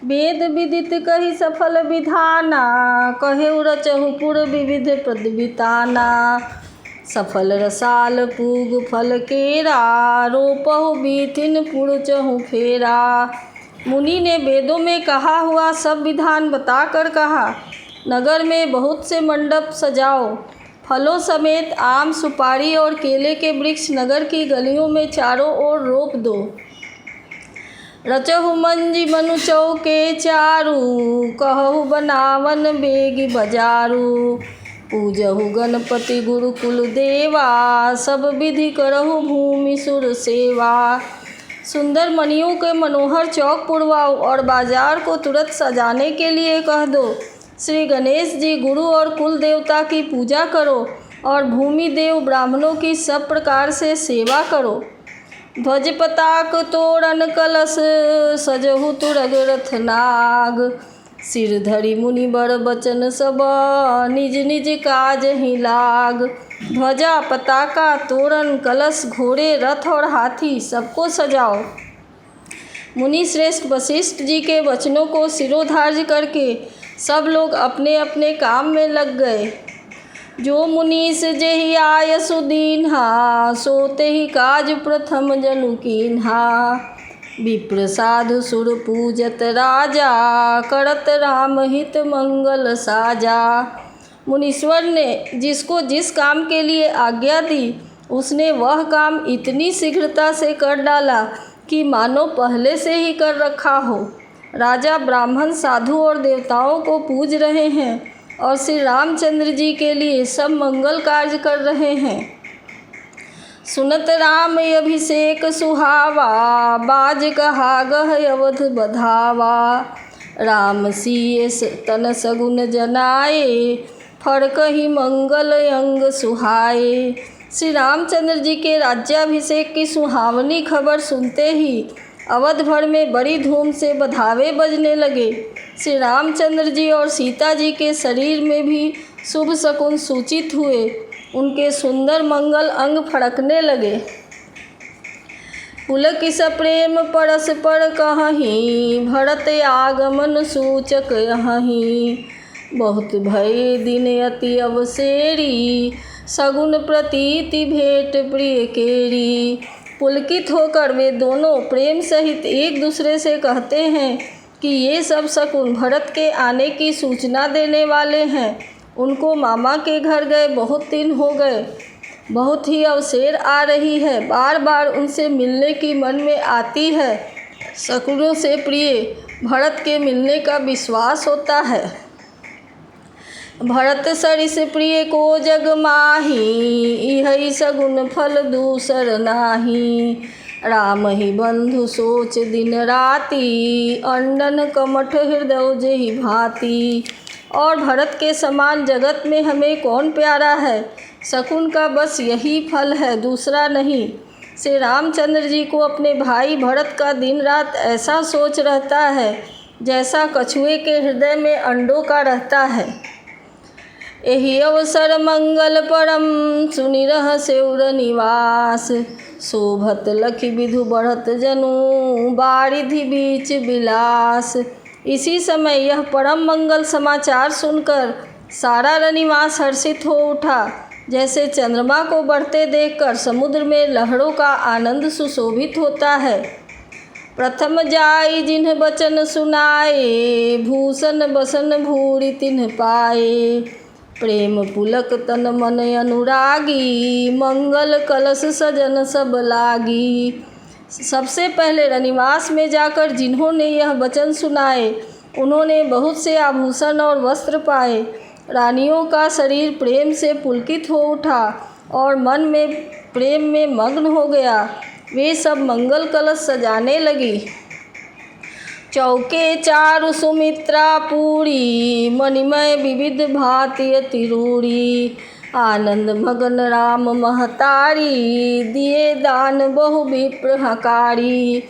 वेद विदित कही सफल विधाना, कहेउ रचहु पुर विविध प्रद्विताना। सफल रसाल पूग फल केरा, रोपहु बीथिन पुरचहु फेरा। मुनि ने वेदों में कहा हुआ सब विधान बताकर कहा, नगर में बहुत से मंडप सजाओ, फलों समेत आम, सुपारी और केले के वृक्ष नगर की गलियों में चारों ओर रोप दो। रचहु मंजी मनु चौके चारू, कहहु बनावन बेगी बजारू। पूजहु गणपति गुरुकुल देवा, सब विधि करहु भूमि सुर सेवा। सुंदर मणियों के मनोहर चौक पुरवाओ और बाजार को तुरंत सजाने के लिए कह दो। श्री गणेश जी गुरु और कुल देवता की पूजा करो और भूमि देव ब्राह्मणों की सब प्रकार से सेवा करो। ध्वज पताक तोरण कलश, सजहु तुरग रथ नाग। सिर धरि मुनि बर बचन सब, निज निज काज ही लाग। ध्वजा, पताका, तोरण, कलश, घोड़े, रथ और हाथी सबको सजाओ। मुनि श्रेष्ठ वशिष्ठ जी के वचनों को शिरोधार्य करके सब लोग अपने अपने काम में लग गए। जो मुनीस जेहि आयसु दीन्हा, सोते ही काज प्रथम जनु कीन्हा। विप्र साधु सुर पूजत राजा, करत राम हित मंगल साजा। मुनीश्वर ने जिसको जिस काम के लिए आज्ञा दी, उसने वह काम इतनी शीघ्रता से कर डाला कि मानो पहले से ही कर रखा हो। राजा ब्राह्मण साधु और देवताओं को पूज रहे हैं और श्री रामचंद्र जी के लिए सब मंगल कार्य कर रहे हैं। सुनत राम अभिषेक सुहावा, बाज कहा गह अवध बधावा। राम सिय तन सगुन जनाए, फड़कहि मंगल अंग सुहाए। श्री रामचंद्र जी के राज्याभिषेक की सुहावनी खबर सुनते ही अवध भर में बड़ी धूम से बधावे बजने लगे। श्री रामचंद्र जी और सीता जी के शरीर में भी शुभ शकुन सूचित हुए। उनके सुंदर मंगल अंग फड़कने लगे। पुलकित प्रेम परस्पर कहहीं, भरत आगमन सूचक यहीं। बहुत भय दिन अति अवसेरी, सगुन प्रतीति भेंट प्रिय केरी। पुलकित होकर वे दोनों प्रेम सहित एक दूसरे से कहते हैं कि ये सब शकुन भरत के आने की सूचना देने वाले हैं। उनको मामा के घर गए बहुत दिन हो गए, बहुत ही अवसेर आ रही है, बार बार उनसे मिलने की मन में आती है। शकुनों से प्रिय भरत के मिलने का विश्वास होता है। भरत सरिस प्रिय को जग माही, इहै सगुन फल दूसर नाही। राम ही बंधु सोच दिन राति, अंडन कमठ हृदय जेहि भांति। और भरत के समान जगत में हमें कौन प्यारा है। शकुन का बस यही फल है, दूसरा नहीं। श्री रामचंद्र जी को अपने भाई भरत का दिन रात ऐसा सोच रहता है जैसा कछुए के हृदय में अंडों का रहता है। एहि अवसर मंगल परम, सुनि रह सेउर निवास। शोभत लखि विधु बढ़त जनु, बारिधि बीच बिलास। इसी समय यह परम मंगल समाचार सुनकर सारा रनिवास हर्षित हो उठा। जैसे चंद्रमा को बढ़ते देखकर समुद्र में लहरों का आनंद सुशोभित होता है। प्रथम जाई जिन्ह बचन सुनाए, भूषण बसन भूरि तिन्ह पाए। प्रेम पुलक तन मन अनुरागी, मंगल कलश सजन सब लागी। सबसे पहले रनिवास में जाकर जिन्होंने यह वचन सुनाए, उन्होंने बहुत से आभूषण और वस्त्र पाए। रानियों का शरीर प्रेम से पुलकित हो उठा और मन में प्रेम में मग्न हो गया। वे सब मंगल कलश सजाने लगी। चौके चारु सुमित्रा पूरी, मणिमय विविध भांति अति रूढ़ी। आनंद मगन राम महतारी, दिए दान बहु विप्र हकारी।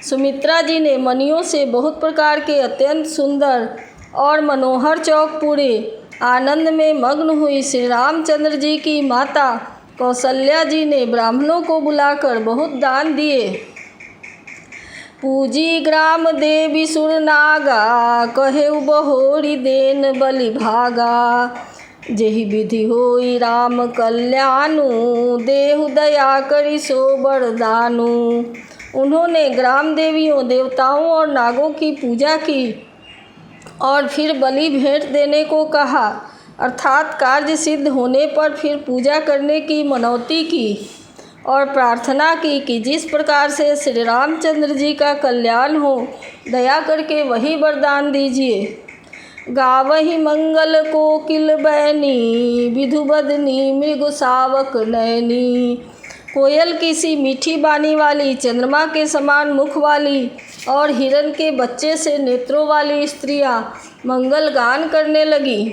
सुमित्रा जी ने मणियों से बहुत प्रकार के अत्यंत सुंदर और मनोहर चौक पूरे आनंद में मग्न हुई। श्री रामचंद्र जी की माता कौशल्या जी ने ब्राह्मणों को बुलाकर बहुत दान दिए। पूजी ग्राम देवी सुर नागा, कहे बहोरी देन बलि भागा। जेहि विधि होई राम कल्याणु, देहु दया करि सो वरदानु। उन्होंने ग्राम देवियों, देवताओं और नागों की पूजा की और फिर बलि भेंट देने को कहा, अर्थात कार्य सिद्ध होने पर फिर पूजा करने की मनौती की और प्रार्थना की कि जिस प्रकार से श्री रामचंद्र जी का कल्याण हो, दया करके वही वरदान दीजिए। गावही मंगल कोकिल बैनी, विधुबदनी मृग शावक नैनी। कोयल की सी मीठी बानी वाली, चंद्रमा के समान मुख वाली और हिरण के बच्चे से नेत्रों वाली स्त्रियां मंगल गान करने लगी।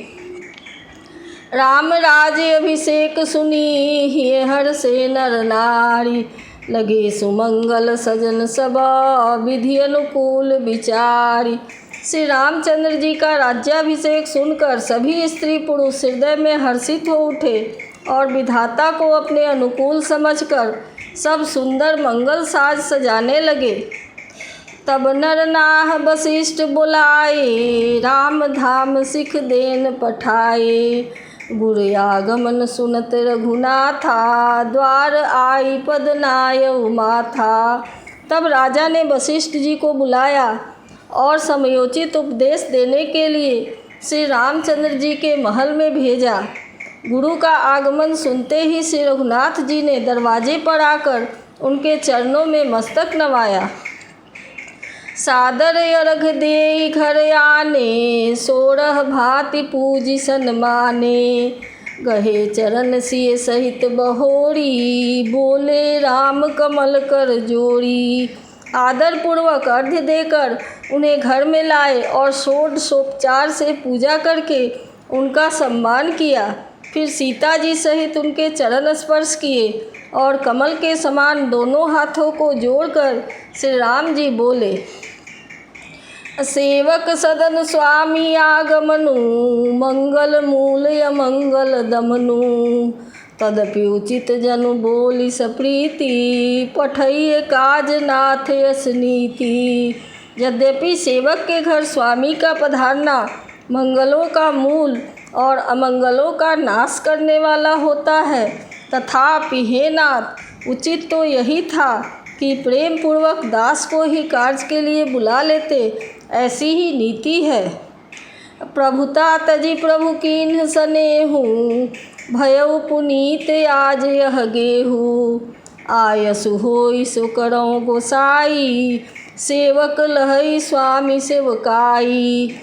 राम राज्य अभिषेक सुनी, हिय हर से नर नारी। लगे सुमंगल सजन सबा, विधि अनुकूल विचारी। श्री रामचंद्र जी का राज्याभिषेक सुनकर सभी स्त्री पुरुष हृदय में हर्षित हो उठे और विधाता को अपने अनुकूल समझकर सब सुंदर मंगल साज सजाने लगे। तब नर नाह वशिष्ठ बुलाए, राम धाम सिख देन पठाए। गुर आगमन सुनत रघुनाथा, द्वार आई पद नायउ माथा। तब राजा ने वशिष्ठ जी को बुलाया और समयोचित उपदेश देने के लिए श्री रामचंद्र जी के महल में भेजा। गुरु का आगमन सुनते ही श्री रघुनाथ जी ने दरवाजे पर आकर उनके चरणों में मस्तक नवाया। सादर अर्घ देई घर आने, सोरह भांति पूजी सन्माने। गहे चरण सिय सहित बहोरी, बोले राम कमल कर जोड़ी। आदर पूर्वक अर्घ्य देकर उन्हें घर में लाए और षोडशोपचार से पूजा करके उनका सम्मान किया। फिर सीता जी सहित उनके चरण स्पर्श किए और कमल के समान दोनों हाथों को जोड़कर श्री राम जी बोले, सेवक सदन स्वामी आगमनु, मंगल मूल अमंगल दमनु। तदपि उचित जनु बोली सप्रीति, पठइए काज नाथ यस नीति। यद्यपि सेवक के घर स्वामी का पधारना मंगलों का मूल और अमंगलों का नाश करने वाला होता है, तथापि हे नाथ, उचित तो यही था कि प्रेम पूर्वक दास को ही कार्य के लिए बुला लेते, ऐसी ही नीति है। प्रभुता तजी प्रभु कीन्ह सनेहु, भयउ पुनीत आज यह गेहू। आयसु होई सो करौ गोसाई, सेवक लहई स्वामी सेवकाई।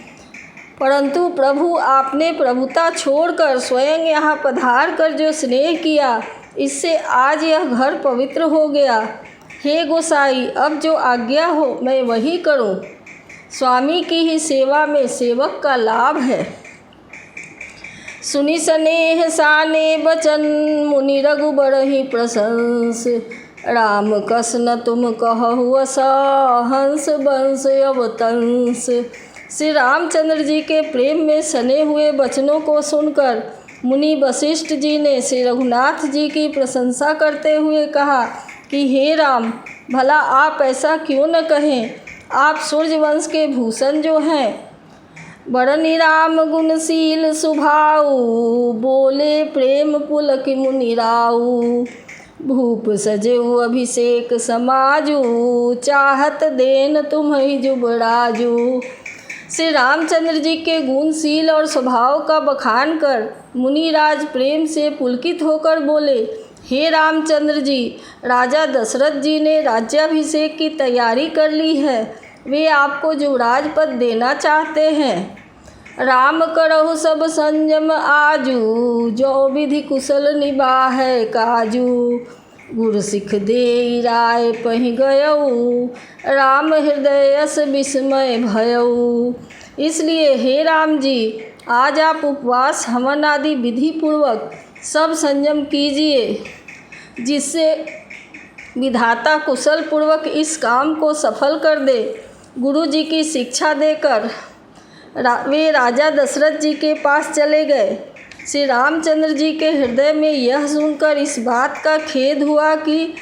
परंतु प्रभु आपने प्रभुता छोड़कर स्वयं यहाँ पधार कर जो स्नेह किया, इससे आज यह घर पवित्र हो गया। हे गोसाई, अब जो आज्ञा हो मैं वही करूं। स्वामी की ही सेवा में सेवक का लाभ है। सुनि सनेह साने बचन, मुनि रघु बरहि प्रशंस। राम कस न तुम कहु अस, हंस बंस अवतंस। श्री रामचंद्र जी के प्रेम में सने हुए वचनों को सुनकर मुनि वशिष्ठ जी ने श्री रघुनाथ जी की प्रशंसा करते हुए कहा कि हे राम, भला आप ऐसा क्यों न कहें। आप सूर्यवंश के भूषण जो हैं। बरनि राम गुणशील सुभाऊ, बोले प्रेम पुलक मुनिराऊ। भूप सजेऊ अभिषेक समाजू, चाहत देन तुम्हि जुबराजू। श्री रामचंद्र जी के गुणशील और स्वभाव का बखान कर मुनिराज प्रेम से पुलकित होकर बोले, हे रामचंद्र जी, राजा दशरथ जी ने राज्याभिषेक की तैयारी कर ली है। वे आपको युवराज पद देना चाहते हैं। राम करहु सब संयम आजू, जो विधि कुशल निबाहै काजू। गुर सिख देई राय पहि गयऊ, राम हृदयस विस्मय भयऊ। इसलिए हे राम जी, आज आप उपवास हवन आदि विधि पूर्वक सब संयम कीजिए, जिससे विधाता कुशल पूर्वक इस काम को सफल कर दे। गुरु जी की शिक्षा देकर वे राजा दशरथ जी के पास चले गए। श्री रामचंद्र जी के हृदय में यह सुनकर इस बात का खेद हुआ कि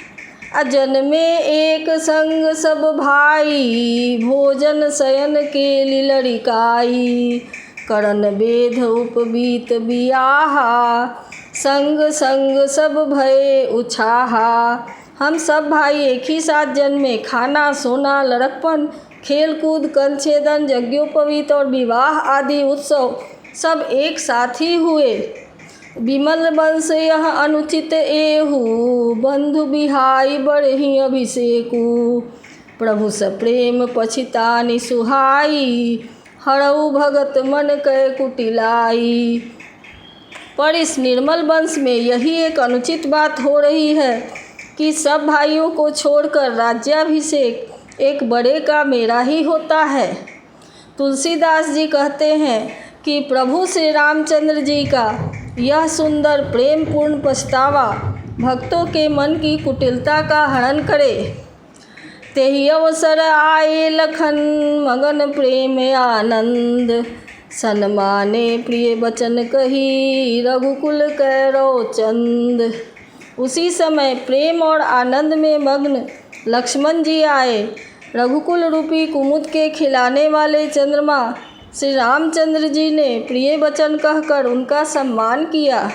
जन्मे एक संग सब भाई, भोजन शयन के लड़िकाई। करन बेध उपबीत बियाहा, संग संग सब भय उछाहा। हम सब भाई एक ही साथ जन्मे। खाना सोना लड़कपन, खेल कूद कंछेदन यज्ञोपवीत और विवाह आदि उत्सव सब एक साथ ही हुए। विमल वंश यह अनुचित एहू, बंधु बिहाई बढ़ही अभिषेकु। प्रभु सप्रेम पछितानि सुहाई, हरऊ भगत मन कै कुटिलाई। पर इस निर्मल वंश में यही एक अनुचित बात हो रही है कि सब भाइयों को छोड़कर राज्याभिषेक एक बड़े का मेरा ही होता है। तुलसीदास जी कहते हैं कि प्रभु श्री रामचंद्र जी का यह सुंदर प्रेम पूर्ण पछतावा भक्तों के मन की कुटिलता का हरण करे। तेहि अवसर आए लखन, मगन प्रेम आनंद। सन्माने प्रिय बचन कही, रघुकुल कैरव चंद। उसी समय प्रेम और आनंद में मग्न लक्ष्मण जी आए। रघुकुल रूपी कुमुद के खिलाने वाले चंद्रमा श्री रामचंद्र जी ने प्रिय वचन कहकर उनका सम्मान किया।